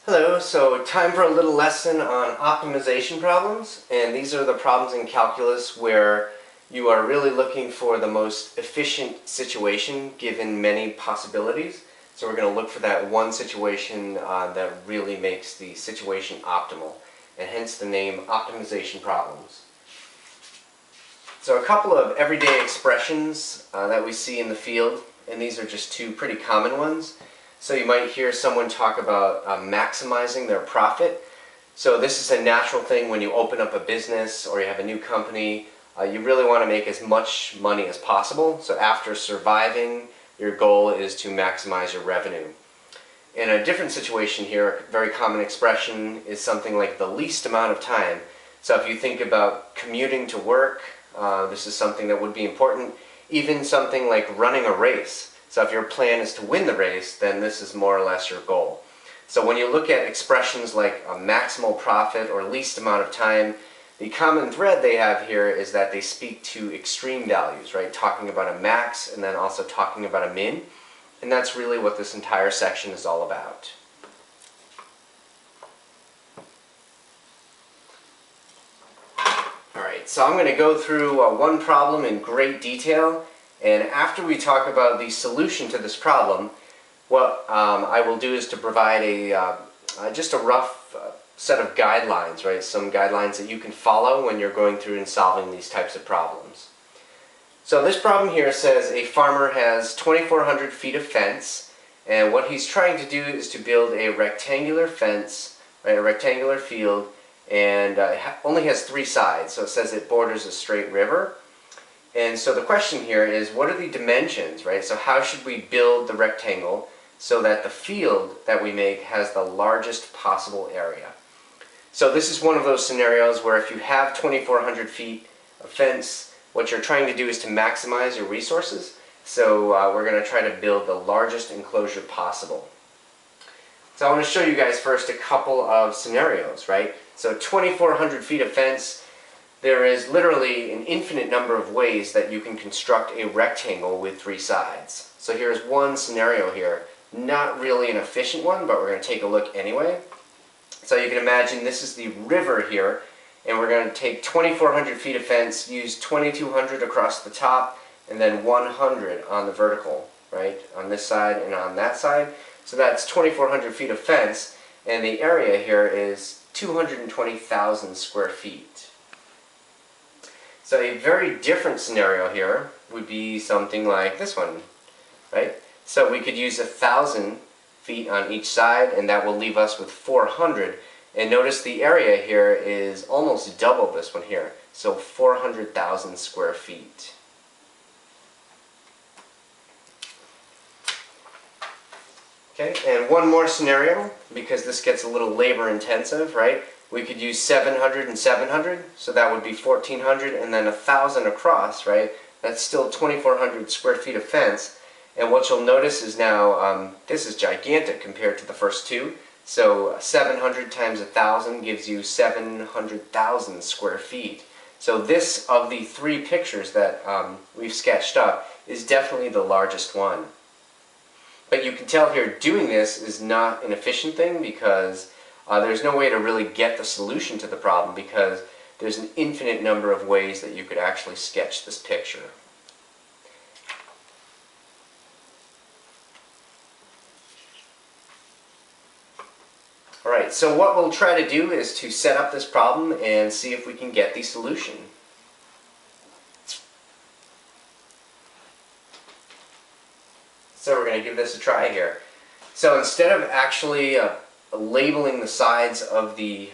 Hello, so time for a little lesson on optimization problems, and these are the problems in calculus where you are really looking for the most efficient situation given many possibilities. So we're going to look for that one situation that really makes the situation optimal, and hence the name optimization problems. So a couple of everyday expressions that we see in the field, and these are just two pretty common ones. So you might hear someone talk about maximizing their profit. So this is a natural thing when you open up a business or you have a new company. You really want to make as much money as possible. So after surviving, your goal is to maximize your revenue. In a different situation here, a very common expression is something like the least amount of time. So if you think about commuting to work, this is something that would be important. Even something like running a race. So if your plan is to win the race, then this is more or less your goal. So when you look at expressions like a maximal profit or least amount of time, the common thread they have here is that they speak to extreme values, right? Talking about a max and then also talking about a min. And that's really what this entire section is all about. Alright, so I'm going to go through one problem in great detail. And after we talk about the solution to this problem, what I will do is to provide just a rough set of guidelines, right? Some guidelines that you can follow when you're going through and solving these types of problems. So this problem here says a farmer has 2,400 feet of fence, and what he's trying to do is to build a rectangular fence, right, a rectangular field, and it only has 3 sides. So it says it borders a straight river. And so the question here is, what are the dimensions, right? So how should we build the rectangle so that the field that we make has the largest possible area? So this is one of those scenarios where if you have 2,400 feet of fence, what you're trying to do is to maximize your resources. So we're going to try to build the largest enclosure possible. So I want to show you guys first a couple of scenarios, right? So 2,400 feet of fence. There is literally an infinite number of ways that you can construct a rectangle with 3 sides. So here's one scenario here. Not really an efficient one, but we're going to take a look anyway. So you can imagine this is the river here, and we're going to take 2,400 feet of fence, use 2,200 across the top, and then 100 on the vertical, right? On this side and on that side. So that's 2,400 feet of fence, and the area here is 220,000 square feet. So a very different scenario here would be something like this one, right? So we could use 1,000 feet on each side, and that will leave us with 400. And notice the area here is almost double this one here, so 400,000 square feet. Okay, and one more scenario, because this gets a little labor intensive, right? We could use 700 and 700, so that would be 1,400, and then 1,000 across, right? That's still 2,400 square feet of fence. And what you'll notice is now, this is gigantic compared to the first two. So 700 times 1,000 gives you 700,000 square feet. So this, of the 3 pictures that we've sketched up, is definitely the largest one. But you can tell here, doing this is not an efficient thing because there's no way to really get the solution to the problem because there's an infinite number of ways that you could actually sketch this picture. Alright, so what we'll try to do is to set up this problem and see if we can get the solution. So we're going to give this a try here. So instead of actually labeling the sides of the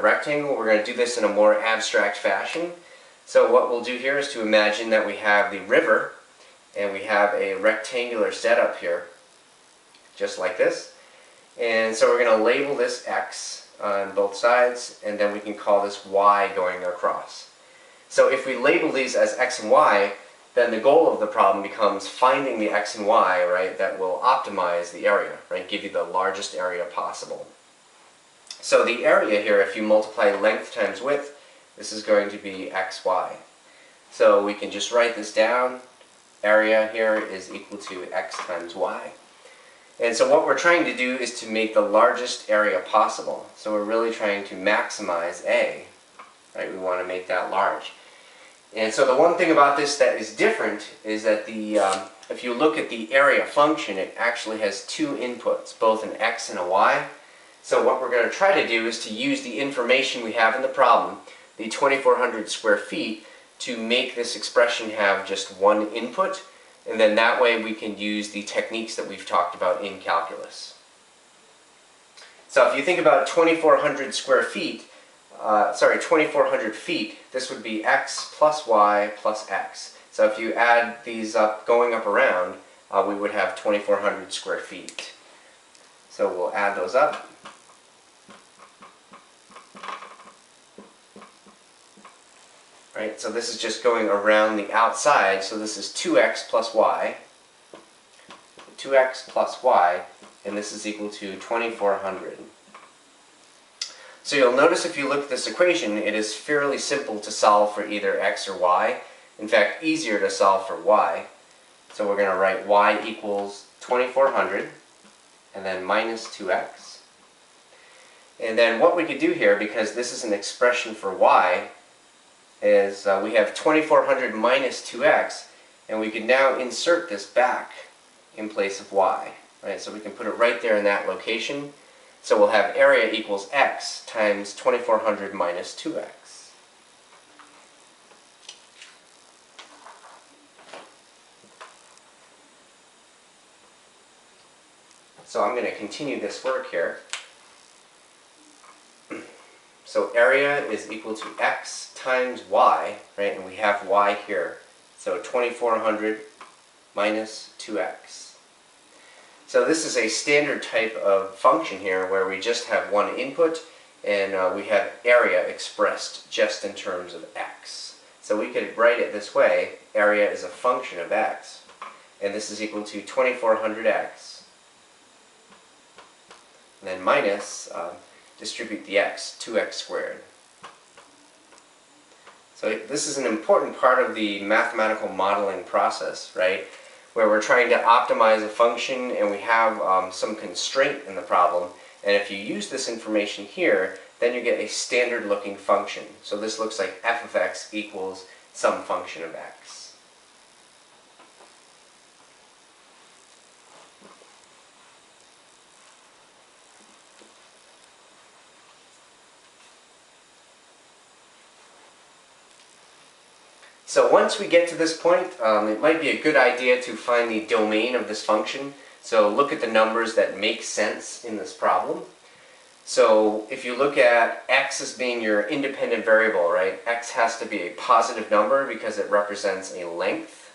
rectangle, we're going to do this in a more abstract fashion. So what we'll do here is to imagine that we have the river and we have a rectangular setup here, just like this. And so we're going to label this X on both sides, and then we can call this Y going across. So if we label these as X and Y, then the goal of the problem becomes finding the X and Y, right, that will optimize the area, right, give you the largest area possible. So the area here, if you multiply length times width, this is going to be XY. So we can just write this down. Area here is equal to X times Y. And so what we're trying to do is to make the largest area possible. So we're really trying to maximize A, right? We want to make that large. And so the one thing about this that is different is that if you look at the area function, it actually has two inputs, both an x and a y. So what we're going to try to do is to use the information we have in the problem, the 2,400 square feet, to make this expression have just one input, and then that way we can use the techniques that we've talked about in calculus. So if you think about 2,400 square feet, 2,400 feet, this would be x plus y plus x. So if you add these up, going up around, we would have 2,400 square feet. So we'll add those up. Right, so this is just going around the outside, so this is 2x plus y, 2x plus y, and this is equal to 2,400. So you'll notice if you look at this equation, it is fairly simple to solve for either x or y. In fact, easier to solve for y. So we're going to write y equals 2,400, and then minus 2x. And then what we could do here, because this is an expression for y, is we have 2,400 minus 2x, and we can now insert this back in place of y. Right? So we can put it right there in that location. So we'll have area equals x times 2,400 minus 2x. So I'm going to continue this work here. So area is equal to x times y, right? And we have y here. So 2,400 minus 2x. So this is a standard type of function here where we just have one input and we have area expressed just in terms of x. So we could write it this way: area is a function of x. And this is equal to 2,400x. And then minus, distribute the x, 2x squared. So this is an important part of the mathematical modeling process, right? Where we're trying to optimize a function and we have some constraint in the problem. And if you use this information here, then you get a standard looking function. So this looks like f of x equals some function of x. So once we get to this point, it might be a good idea to find the domain of this function. So look at the numbers that make sense in this problem. So if you look at x as being your independent variable, right? X has to be a positive number because it represents a length.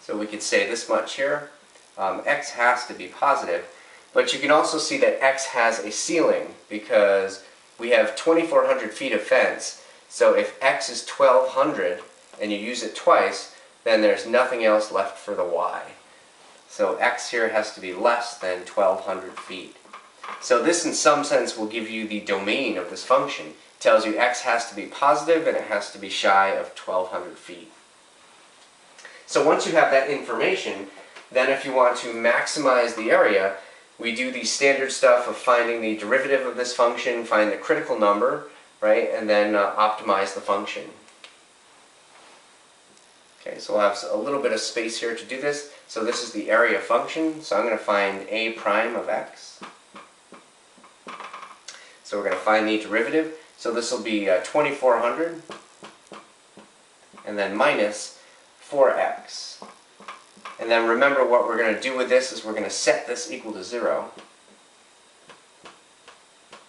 So we could say this much here. X has to be positive. But you can also see that x has a ceiling because we have 2,400 feet of fence. So if x is 1,200, and you use it twice, then there's nothing else left for the y. So x here has to be less than 1,200 feet. So this in some sense will give you the domain of this function. It tells you x has to be positive and it has to be shy of 1,200 feet. So once you have that information, then if you want to maximize the area, we do the standard stuff of finding the derivative of this function, find the critical number, right, and then optimize the function. Okay, so we'll have a little bit of space here to do this. So this is the area function. So I'm going to find a prime of x. So we're going to find the derivative. So this will be 2,400 and then minus 4x. And then remember what we're going to do with this is we're going to set this equal to 0.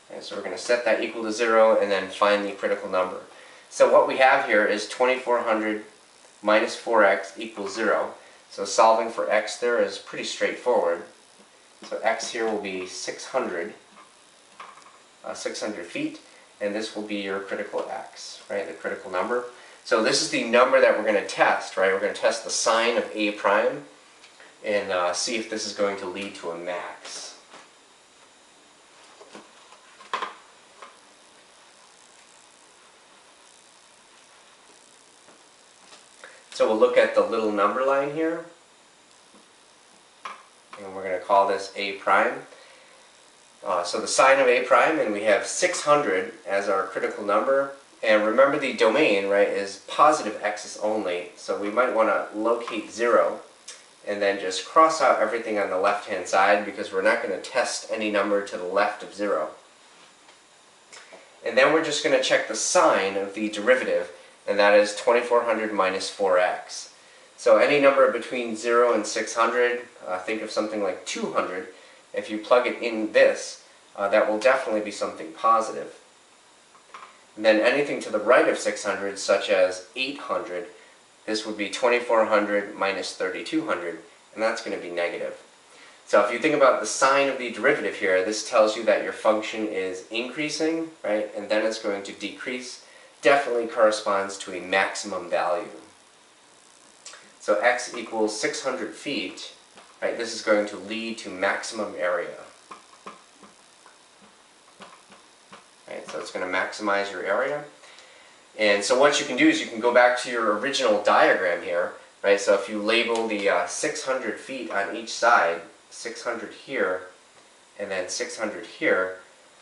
Okay, so we're going to set that equal to 0 and then find the critical number. So what we have here is 2,400 minus 4x equals 0. So solving for x there is pretty straightforward. So x here will be 600 feet, and this will be your critical x, right, the critical number. So this is the number that we're going to test, right? We're going to test the sign of a prime and see if this is going to lead to a max. So we'll look at the little number line here, and we're going to call this a prime. So the sign of a prime, and we have 600 as our critical number. And remember, the domain, right, is positive x's only, so we might want to locate 0 and then just cross out everything on the left-hand side because we're not going to test any number to the left of 0. And then we're just going to check the sign of the derivative, and that is 2400 minus 4x. So any number between 0 and 600, think of something like 200, if you plug it in this, that will definitely be something positive. And then anything to the right of 600, such as 800, this would be 2400 minus 3200, and that's going to be negative. So if you think about the sign of the derivative here, this tells you that your function is increasing, right? And then it's going to decrease. Definitely corresponds to a maximum value. So x equals 600 feet, right? This is going to lead to maximum area. Right, so it's going to maximize your area. And so what you can do is you can go back to your original diagram here, right? So if you label the 600 feet on each side, 600 here, and then 600 here,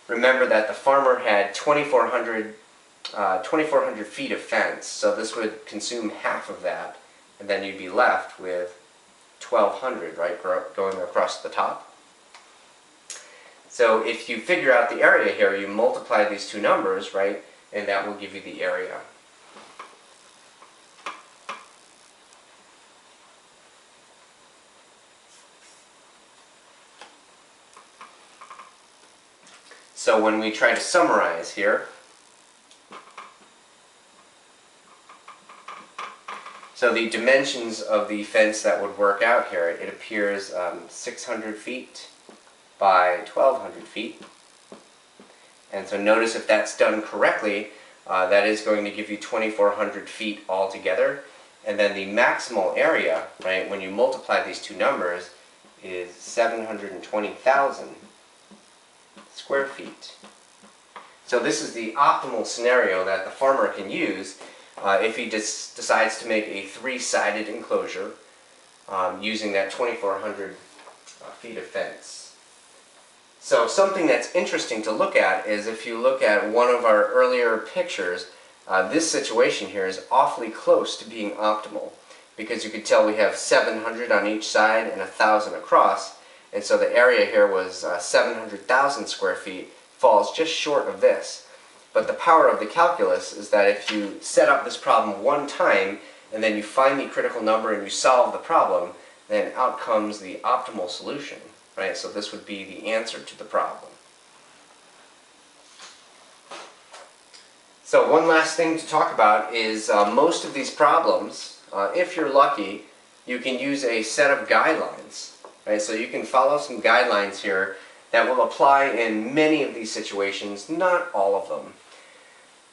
remember that the farmer had 2,400 feet of fence, so this would consume half of that, and then you'd be left with 1,200, right, going across the top. So if you figure out the area here, you multiply these two numbers, right, and that will give you the area. So when we try to summarize here, so the dimensions of the fence that would work out here, it appears 600 feet by 1,200 feet. And so notice if that's done correctly, that is going to give you 2,400 feet altogether. And then the maximal area, right, when you multiply these two numbers, is 720,000 square feet. So this is the optimal scenario that the farmer can use if he decides to make a three-sided enclosure using that 2,400 feet of fence. So something that's interesting to look at is if you look at one of our earlier pictures, this situation here is awfully close to being optimal because you could tell we have 700 on each side and 1,000 across, and so the area here was 700,000 square feet, falls just short of this. But the power of the calculus is that if you set up this problem one time and then you find the critical number and you solve the problem, then out comes the optimal solution. Right, so this would be the answer to the problem. So one last thing to talk about is most of these problems, if you're lucky, you can use a set of guidelines. Right, so you can follow some guidelines here that will apply in many of these situations, not all of them.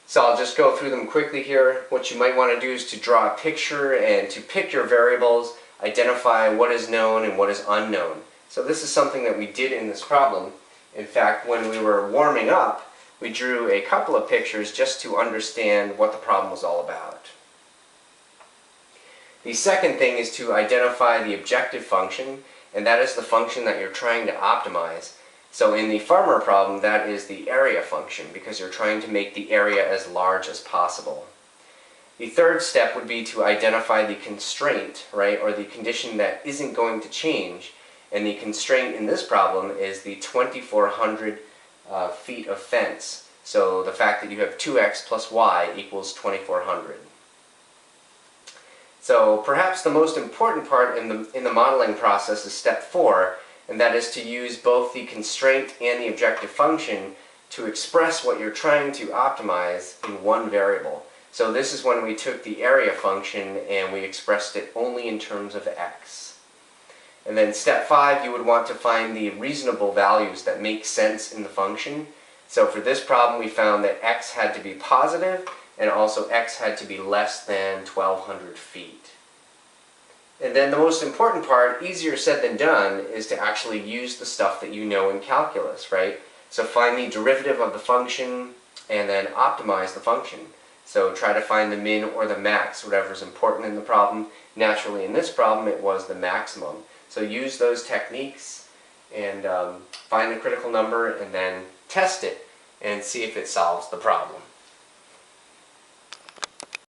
So I'll just go through them quickly here. What you might want to do is to draw a picture and to pick your variables, identify what is known and what is unknown. So this is something that we did in this problem. In fact, when we were warming up, we drew a couple of pictures just to understand what the problem was all about. The second thing is to identify the objective function, and that is the function that you're trying to optimize. So in the farmer problem, that is the area function, because you're trying to make the area as large as possible. The third step would be to identify the constraint, right, or the condition that isn't going to change. And the constraint in this problem is the 2,400 feet of fence. So the fact that you have 2x plus y equals 2,400. So perhaps the most important part in the modeling process is step 4, and that is to use both the constraint and the objective function to express what you're trying to optimize in one variable. So this is when we took the area function and we expressed it only in terms of x. And then step 5, you would want to find the reasonable values that make sense in the function. So for this problem, we found that x had to be positive, and also x had to be less than 1,200 feet. And then the most important part, easier said than done, is to actually use the stuff that you know in calculus, right? So find the derivative of the function, and then optimize the function. So try to find the min or the max, whatever's important in the problem. Naturally, in this problem, it was the maximum. So use those techniques, and find the critical number and then test it and see if it solves the problem.